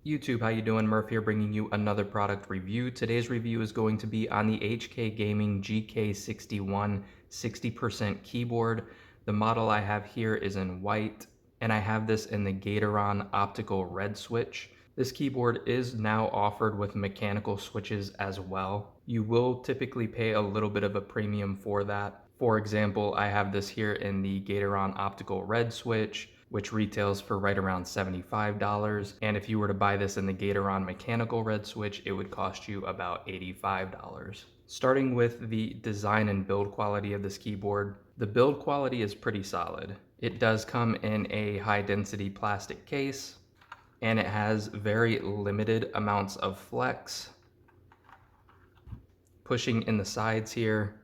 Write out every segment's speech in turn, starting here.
YouTube, how you doing? Murph here, bringing you another product review. Today's review is going to be on the HK Gaming GK61 60% keyboard. The model I have here is in white, and I have this in the Gatoron optical red switch. This keyboard is now offered with mechanical switches as well. You will typically pay a little bit of a premium for that. For example, I have this here in the Gatoron optical red switch, which retails for right around $75. And if you were to buy this in the Gatoron mechanical red switch, it would cost you about $85. Starting with the design and build quality of this keyboard, the build quality is pretty solid. It does come in a high density plastic case, and it has very limited amounts of flex. Pushing in the sides here,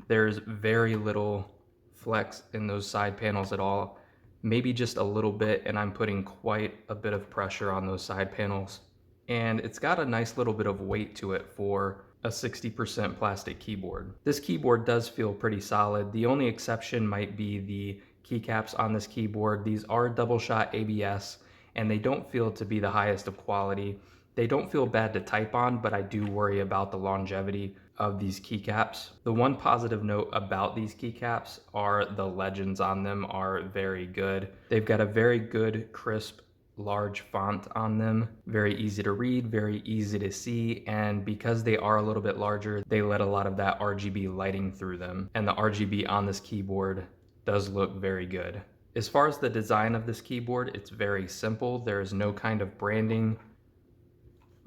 there's very little flex in those side panels at all, maybe just a little bit, and I'm putting quite a bit of pressure on those side panels. And it's got a nice little bit of weight to it for a 60% plastic keyboard. This keyboard does feel pretty solid. The only exception might be the keycaps on this keyboard. These are double shot ABS, and they don't feel to be the highest of quality. They don't feel bad to type on, but I do worry about the longevity of these keycaps. The one positive note about these keycaps are the legends on them are very good. They've got a very good, crisp, large font on them. Very easy to read, very easy to see, and because they are a little bit larger, they let a lot of that RGB lighting through them. And the RGB on this keyboard does look very good. As far as the design of this keyboard, it's very simple. There is no kind of branding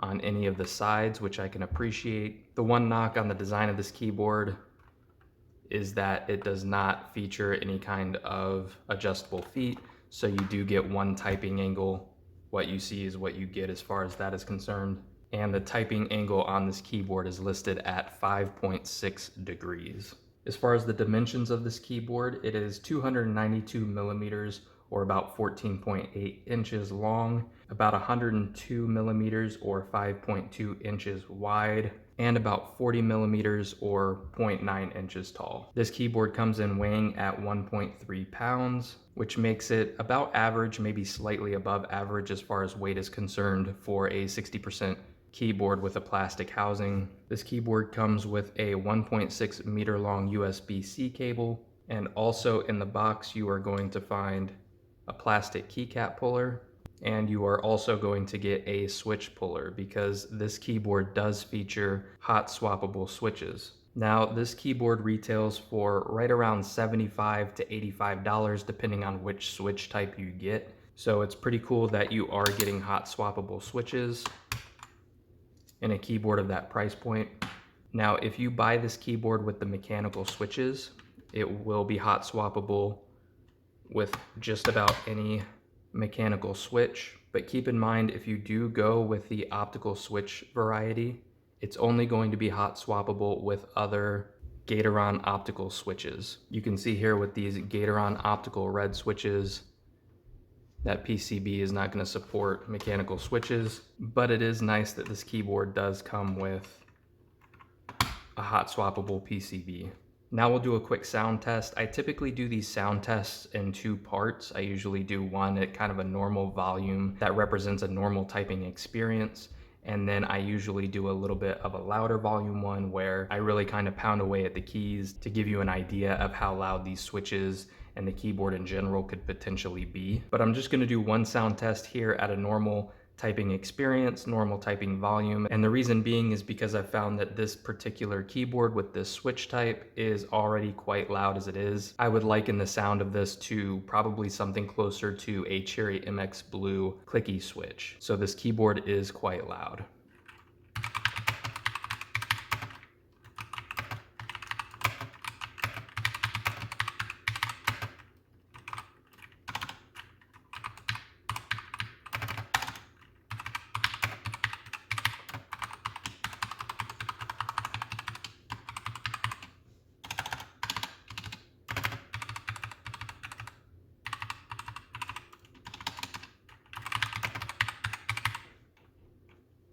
on any of the sides, which I can appreciate. The one knock on the design of this keyboard is that it does not feature any kind of adjustable feet, so you do get one typing angle. What you see is what you get as far as that is concerned. And the typing angle on this keyboard is listed at 5.6 degrees. As far as the dimensions of this keyboard, it is 292 millimeters or about 14.8 inches long, about 102 millimeters or 5.2 inches wide, and about 40 millimeters or 0.9 inches tall. This keyboard comes in weighing at 1.3 pounds, which makes it about average, maybe slightly above average as far as weight is concerned for a 60% keyboard with a plastic housing. This keyboard comes with a 1.6 meter long USB-C cable, and also in the box you are going to find a plastic keycap puller, and you are also going to get a switch puller because this keyboard does feature hot swappable switches. Now, this keyboard retails for right around $75 to $85 depending on which switch type you get. So it's pretty cool that you are getting hot swappable switches in a keyboard of that price point. Now, if you buy this keyboard with the mechanical switches, it will be hot swappable with just about any mechanical switch. But keep in mind, if you do go with the optical switch variety, it's only going to be hot swappable with other Gatoron optical switches. You can see here with these Gatoron optical red switches, that PCB is not going to support mechanical switches, but it is nice that this keyboard does come with a hot swappable PCB. Now we'll do a quick sound test. I typically do these sound tests in two parts. I usually do one at kind of a normal volume that represents a normal typing experience. And then I usually do a little bit of a louder volume one where I really kind of pound away at the keys to give you an idea of how loud these switches and the keyboard in general could potentially be. But I'm just gonna do one sound test here at a normal typing experience, normal typing volume. And the reason being is because I found that this particular keyboard with this switch type is already quite loud as it is. I would liken the sound of this to probably something closer to a Cherry MX Blue clicky switch. So this keyboard is quite loud.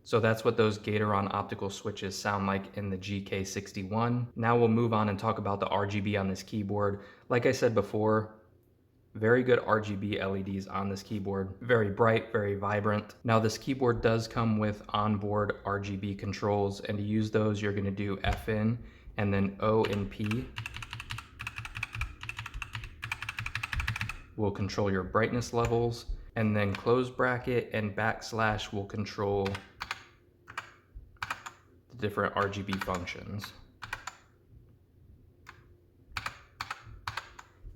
So that's what those Gatoron optical switches sound like in the GK61. Now we'll move on and talk about the RGB on this keyboard. Like I said before, Very good RGB LEDs on this keyboard. Very bright, very vibrant. Now this keyboard does come with onboard RGB controls, and to use those you're going to do FN and then O and P will control your brightness levels, and then close bracket and backslash will control the different RGB functions.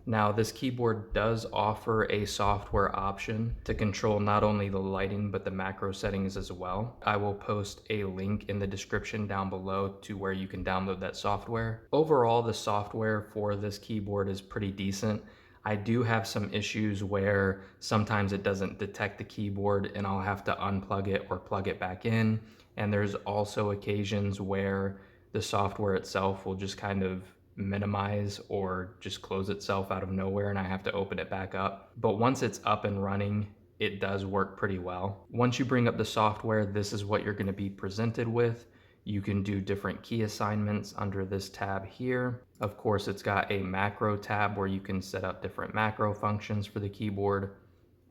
Now this keyboard does offer a software option to control not only the lighting but the macro settings as well. I will post a link in the description down below to where you can download that software. Overall, the software for this keyboard is pretty decent. I do have some issues where sometimes it doesn't detect the keyboard and I'll have to unplug it or plug it back in. And there's also occasions where the software itself will just kind of minimize or just close itself out of nowhere and I have to open it back up. But once it's up and running, it does work pretty well. Once you bring up the software, this is what you're going to be presented with. You can do different key assignments under this tab here. Of course, it's got a macro tab where you can set up different macro functions for the keyboard.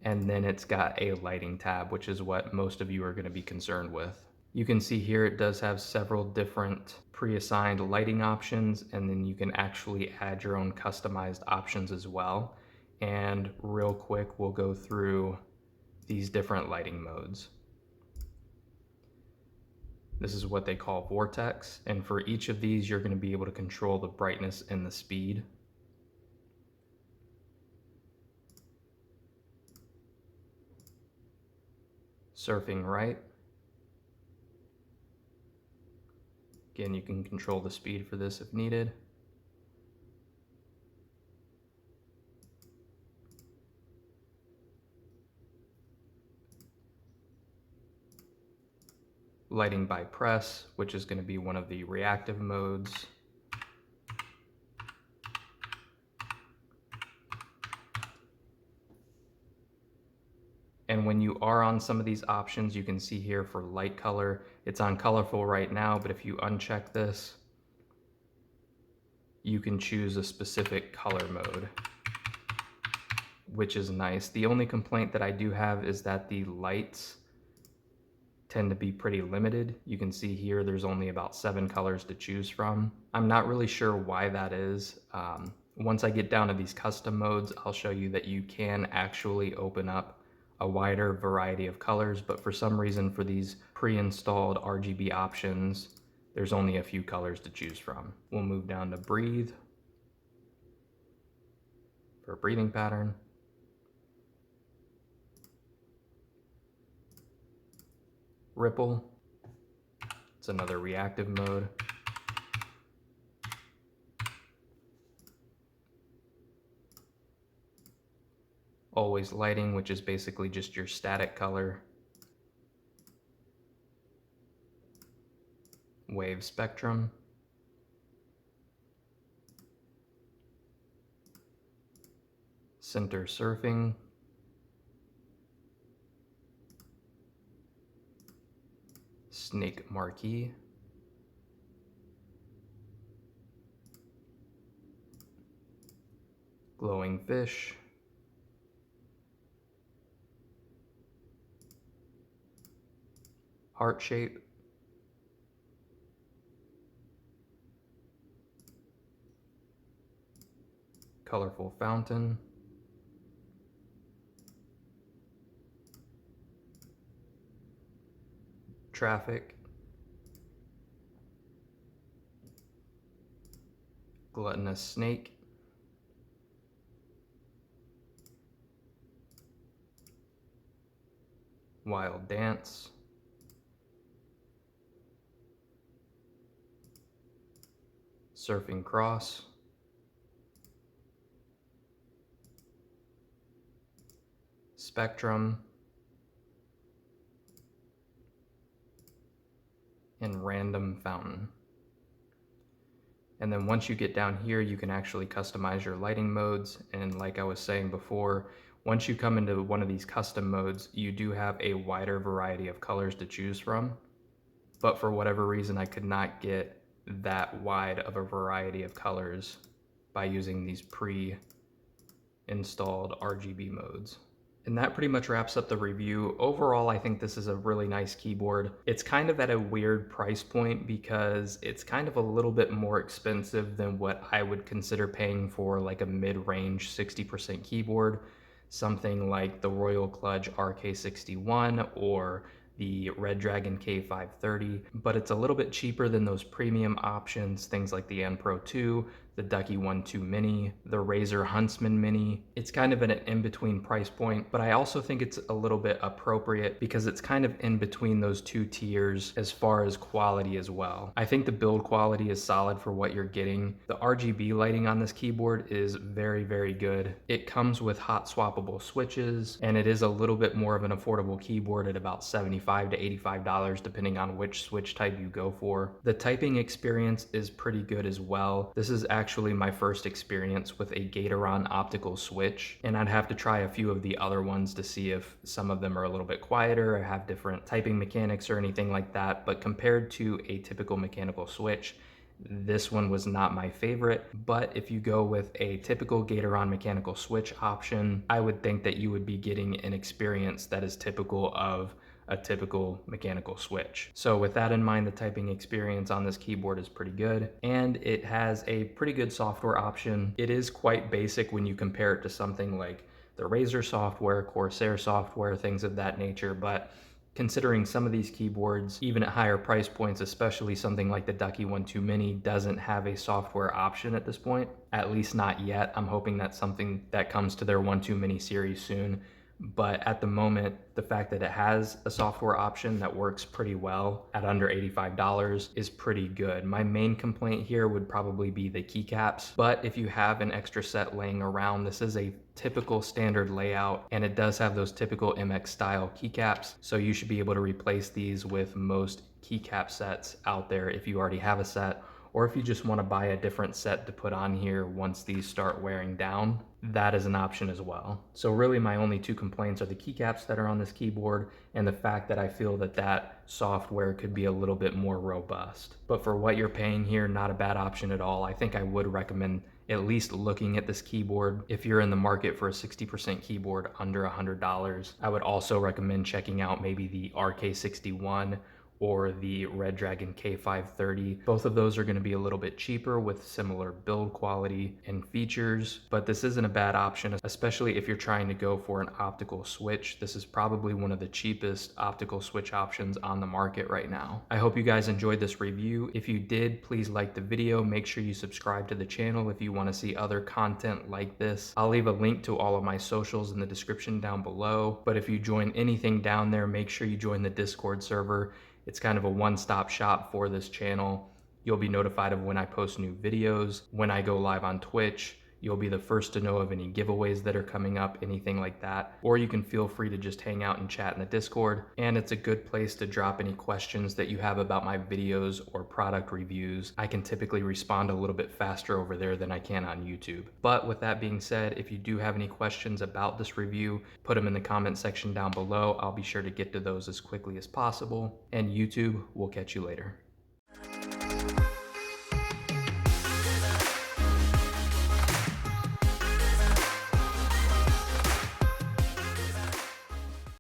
And then it's got a lighting tab, which is what most of you are going to be concerned with. You can see here it does have several different pre-assigned lighting options, and then you can actually add your own customized options as well. And real quick, we'll go through these different lighting modes. This is what they call vortex, and for each of these you're going to be able to control the brightness and the speed. Surfing right. Again, you can control the speed for this if needed. Lighting by press, which is going to be one of the reactive modes. And when you are on some of these options, you can see here for light color, it's on colorful right now, but if you uncheck this, you can choose a specific color mode, which is nice. The only complaint that I do have is that the lights tend to be pretty limited. You can see here there's only about 7 colors to choose from. I'm not really sure why that is. Once I get down to these custom modes, I'll show you that you can actually open up a wider variety of colors, but for some reason for these pre-installed RGB options, there's only a few colors to choose from. We'll move down to breathe for a breathing pattern. Ripple, it's another reactive mode. Always lighting, which is basically just your static color. Wave spectrum. Center surfing. Snake marquee. Glowing fish. Heart shape. Colorful fountain. Traffic. Gluttonous snake. Wild dance. Surfing cross. Spectrum. And random fountain. And then once you get down here, you can actually customize your lighting modes. And like I was saying before, once you come into one of these custom modes, you do have a wider variety of colors to choose from. But for whatever reason, I could not get that wide of a variety of colors by using these installed RGB modes. And that pretty much wraps up the review. Overall, I think this is a really nice keyboard. It's kind of at a weird price point because it's kind of a little bit more expensive than what I would consider paying for like a mid-range 60% keyboard. Something like the Royal Kludge RK61 or the Red Dragon K530, but it's a little bit cheaper than those premium options, things like the N Pro 2, the Ducky 1-2 Mini, the Razer Huntsman Mini. It's kind of an in-between price point, but I also think it's a little bit appropriate because it's kind of in between those two tiers as far as quality as well. I think the build quality is solid for what you're getting. The RGB lighting on this keyboard is very, very good. It comes with hot swappable switches, and it is a little bit more of an affordable keyboard at about $75 to $85 depending on which switch type you go for. The typing experience is pretty good as well. This is actually my first experience with a Gateron optical switch, and I'd have to try a few of the other ones to see if some of them are a little bit quieter or have different typing mechanics or anything like that. But compared to a typical mechanical switch, this one was not my favorite, but if you go with a typical Gateron mechanical switch option, I would think that you would be getting an experience that is typical of a typical mechanical switch. So with that in mind, the typing experience on this keyboard is pretty good, and it has a pretty good software option. It is quite basic when you compare it to something like the Razer software, Corsair software, things of that nature, but considering some of these keyboards, even at higher price points, especially something like the Ducky 1-2 Mini, doesn't have a software option at this point, at least not yet. I'm hoping that's something that comes to their 1-2 Mini series soon. But at the moment, the fact that it has a software option that works pretty well at under $85 is pretty good. My main complaint here would probably be the keycaps, but if you have an extra set laying around, this is a typical standard layout, and it does have those typical MX style keycaps, so you should be able to replace these with most keycap sets out there if you already have a set, or if you just want to buy a different set to put on here once these start wearing down, that is an option as well. So really my only two complaints are the keycaps that are on this keyboard and the fact that I feel that that software could be a little bit more robust. But for what you're paying here, not a bad option at all. I think I would recommend at least looking at this keyboard if you're in the market for a 60% keyboard under $100. I would also recommend checking out maybe the RK61 or the Red Dragon K530. Both of those are going to be a little bit cheaper with similar build quality and features, but this isn't a bad option, especially if you're trying to go for an optical switch. This is probably one of the cheapest optical switch options on the market right now. I hope you guys enjoyed this review. If you did, please like the video. Make sure you subscribe to the channel if you want to see other content like this. I'll leave a link to all of my socials in the description down below, but if you join anything down there, make sure you join the Discord server. It's kind of a one-stop shop for this channel. You'll be notified of when I post new videos, when I go live on Twitch. You'll be the first to know of any giveaways that are coming up, anything like that. Or you can feel free to just hang out and chat in the Discord. And it's a good place to drop any questions that you have about my videos or product reviews. I can typically respond a little bit faster over there than I can on YouTube. But with that being said, if you do have any questions about this review, put them in the comment section down below. I'll be sure to get to those as quickly as possible. And YouTube, we'll catch you later.